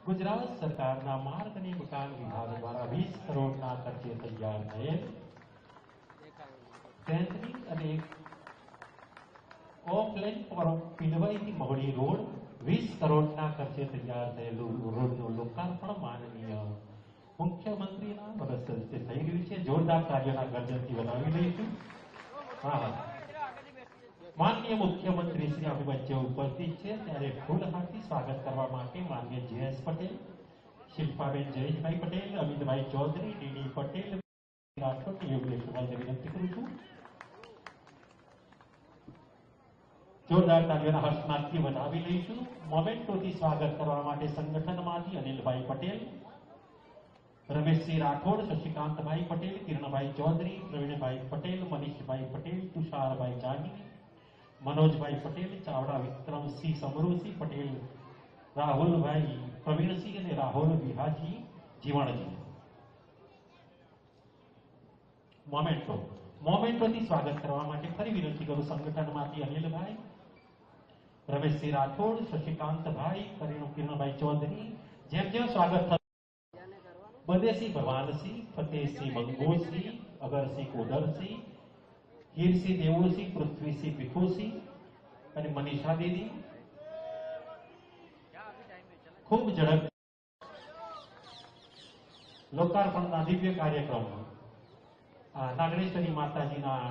ગુજરાત સરકારના માર્ગ અને મકાન વિભાગ દ્વારા 20 કરોડના ખર્ચે તૈયાર થયેલ સેન્ટ્રિંગ અને ઓફલાઈન પિલવાઈથી મહુડી રોડ 20 કરોડના ખર્ચે તૈયાર થયેલું રોડનું લોકાર્પણ માનનીય મુખ્યમંત્રીના વરદ હસ્તે થઈ રહ્યું છે. જોરદાર તાળીઓના ગર્જનથી વધાવી લઈશું. હા, માનનીય મુખ્યમંત્રી શ્રી આપણી વચ્ચે ઉપસ્થિત છે ત્યારે ફૂલહારથી સ્વાગત કરવા માટે માનનીય જયેશ પટેલ, શિલ્પાબેન જયેશભાઈ પટેલ, અમિતભાઈ ચૌધરી, ડીડી પટેલ, રાઠોડ, યોગેશભાઈને વિનંતી કરું છું. જોરદાર તાળીઓના હર્ષનાદથી વધાવી લઈશું. મોમેન્ટોથી સ્વાગત કરવા માટે સંગઠનમાંથી અનિલભાઈ પટેલ, રમેશસિંહ રાઠોડ, શશિકાંતભાઈ પટેલ, કિરણભાઈ ચૌધરી, પ્રવીણભાઈ પટેલ, મનીષભાઈ પટેલ, તુષારભાઈ જાની, मनोजभाई पटेल, चावड़ा विक्रमसिंह समरूसिंह पटेल, राहुलभाई प्रवीणसिंह અને રાહુલ વિહાજી જીવણજી. મોમેન્ટોથી સ્વાગત કરવા માટે ફરી વિનંતી કરું સંગઠનમાંથી અનિલભાઈ, રમેશસિંહ રાઠોડ, શશિકાંતભાઈ, કિરણભાઈ ચૌધરી. જેમ જેમ સ્વાગત થશે બદેસિંહ ભવાનસિંહ, ફતેહસિંહ મંગોસિંહ, અગરસિંહ કોદરસિંહ, હીરસિંહ દેવુસિંહ, પૃથ્વીસિંહ ભીખુસિંહ અને મનીષા દીદી ખૂબ ઝડપ લોકાર્પણના દિવ્ય કાર્યક્રમ નાગણેશ્વરી માતાજીના